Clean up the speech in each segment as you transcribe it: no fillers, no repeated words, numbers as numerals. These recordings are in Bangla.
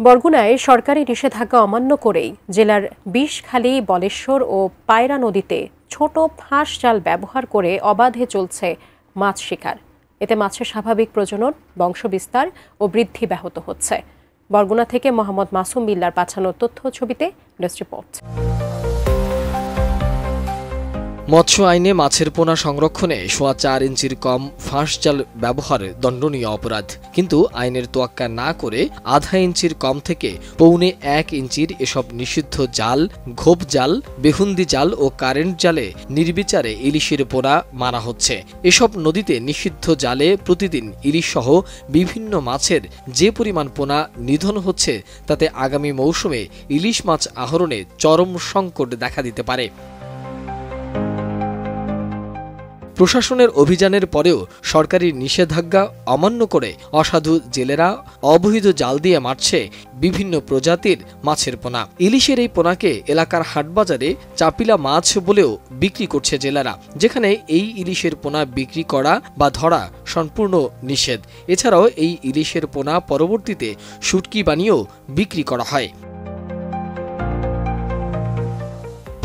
বরগুনায় সরকারি নিষেধাজ্ঞা অমান্য করেই জেলার বিষখালী, বলেশ্বর ও পায়রা নদীতে ছোট ফাঁস জাল ব্যবহার করে অবাধে চলছে মাছ শিকার। এতে মাছের স্বাভাবিক প্রজনন, বংশবিস্তার ও বৃদ্ধি ব্যাহত হচ্ছে। বরগুনা থেকে মোহাম্মদ মাসুম বিল্লার পাঠানো তথ্য ছবিতে ডেস্ক রিপোর্ট। মৎস্য আইনে মাছের পোনা সংরক্ষণে 4.25 ইঞ্চির কম ফাঁস জাল ব্যবহার দণ্ডনীয় অপরাধ, কিন্তু আইনের তোয়াক্কা না করে আধা ইঞ্চির কম থেকে 1.25 ইঞ্চির এসব নিষিদ্ধ জাল, ঘোপ জাল, বেহুন্দি জাল ও কারেন্ট জালে নির্বিচারে ইলিশের পোনা মারা হচ্ছে। এসব নদীতে নিষিদ্ধ জালে প্রতিদিন ইলিশ সহ বিভিন্ন মাছের যে পরিমাণ পোনা নিধন হচ্ছে, তাতে আগামী মৌসুমে ইলিশ মাছ আহরণে চরম সংকট দেখা দিতে পারে। প্রশাসনের অভিযানের পরেও সরকারি নিষেধাজ্ঞা অমান্য করে অসাধু জেলেরা অবৈধ জাল দিয়ে মারছে বিভিন্ন প্রজাতির মাছের পোনা। ইলিশের এই পোনাকে এলাকার হাটবাজারে চাপিলা মাছ বলেও বিক্রি করছে জেলেরা, যেখানে এই ইলিশের পোনা বিক্রি করা বা ধরা সম্পূর্ণ নিষেধ। এছাড়াও এই ইলিশের পোনা পরবর্তীতে শুটকি বানিয়েও বিক্রি করা হয়।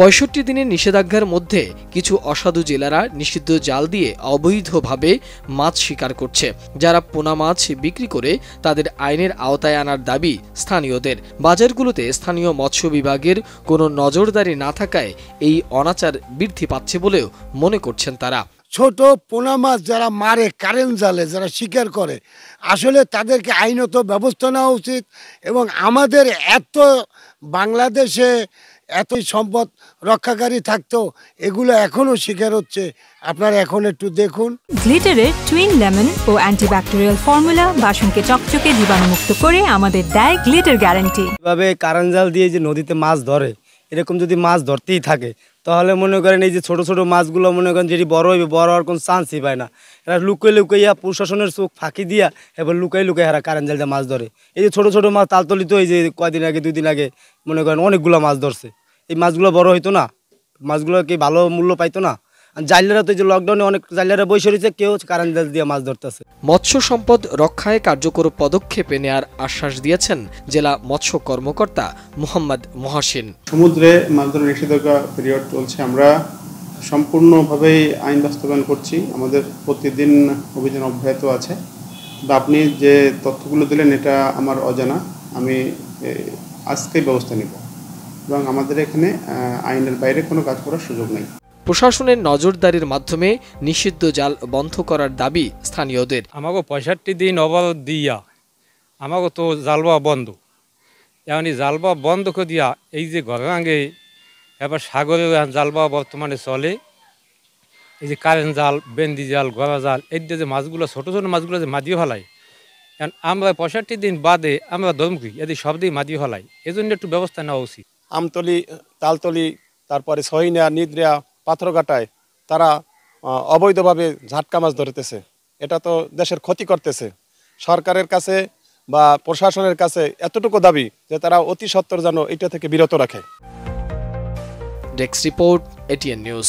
65 দিনের নিষেধাজ্ঞার মধ্যে কিছু অসাধু জেলেরা নিষিদ্ধ জাল দিয়ে অবৈধভাবে মাছ শিকার করছে। যারা পোনা মাছ বিক্রি করে তাদের আইনের আওতায় আনার দাবি স্থানীয়দের। বাজারগুলোতে স্থানীয় মৎস্য বিভাগের কোনো নজরদারি না থাকায় এই অনাচার বৃদ্ধি পাচ্ছে বলেও মনে করছেন তারা। ছোট পোনা মাছ যারা মারে কারেন্ট জালে, যারা শিকার করে, আসলে তাদেরকে আইনত ব্যবস্থা নেওয়া উচিত। এবং আমাদের এত বাংলাদেশে এত সম্পদ রক্ষাকারী থাকতো, এগুলো এখনো শিকার হচ্ছে। আপনারা এখন একটু দেখুন। গ্লিটারের টুইন লেমন ও অ্যান্টিব্যাকটেরিয়াল ফর্মুলা বাসনকে চকচকে জীবাণুমুক্ত করে আমাদের দেয় গ্লিটার গ্যারান্টি। এভাবে কারেন্ট জাল দিয়ে যে নদীতে মাছ ধরে, এরকম যদি মাছ ধরতেই থাকে তাহলে মনে করেন এই যে ছোট ছোট মাছগুলো মনে করেন যেটি বড় হইবে, বড় হওয়ার কোনো চান্সই পায় না। এরা লুকাইয়া প্রশাসনের চোখ ফাঁকি দিয়া এবার লুকাই এরা কারেন্ট জাল দিয়ে মাছ ধরে। এই যে ছোট ছোট মাছ তালতলি তো এই যে কয়দিন আগে 2 দিন আগে মনে করেন অনেকগুলো মাছ ধরছে। এই মাছগুলো বড় হইতো না, মাছগুলো কি ভালো মূল্য পাইতো না। জাইলারা তো যে লকডাউনে অনেক জাইলারা বসে রয়েছে, কেউ কারেন্ট জাল দিয়ে মাছ ধরতেছে। মৎস্য সম্পদ রক্ষায় কার্যকর পদক্ষেপে নেয়ার আশ্বাস দিয়েছেন জেলা মৎস্য কর্মকর্তা মোহাম্মদ মহসিন। সমুদ্রে মাছ ধরার নিষেধাজ্ঞা পিরিয়ড চলছে, আমরা সম্পূর্ণভাবেই আইন বাস্তবায়ন করছি। আমাদের প্রতিদিন অভিযান অব্যাহত আছে। আপনি যে তথ্যগুলো দিলেন এটা আমার অজানা, আমি আজকেই ব্যবস্থা নিব এবং আমাদের এখানে আইনের বাইরে কোনো কাজ করার সুযোগ নেই। প্রশাসনের নজরদারির মাধ্যমে নিষিদ্ধ জাল বন্ধ করার দাবি স্থানীয়দের। আমাকে 65 দিন অবরোধ দিয়া আমাকে তো জালবা বন্ধ, এখন এই জালবা বন্ধ করে দিয়া এই যে ঘরের আগে এবার সাগরে জালবা বর্তমানে চলে। এই যে কারেন্ট জাল, বেন্দি জাল, গড়া জাল, এই যে মাছগুলো ছোট ছোট মাছগুলো যে মাদিয়ে ফেলায়, এখন আমরা 65 দিন বাদে আমরা ধর্মকি এদের সব দিয়ে মাদিয়ে ফেলাই। এই জন্য একটু ব্যবস্থা নেওয়া উচিত। আমতলি, তালতলি, তারপরে সহিনা, নিদ্রা, পাথরঘাটায় তারা অবৈধভাবে ঝাটকা মাছ ধরতেছে। এটা তো দেশের ক্ষতি করতেছে। সরকারের কাছে বা প্রশাসনের কাছে এতটুকু দাবি যে তারা অতি সত্বর যেন এটা থেকে বিরত রাখে। Desk report, ATN news.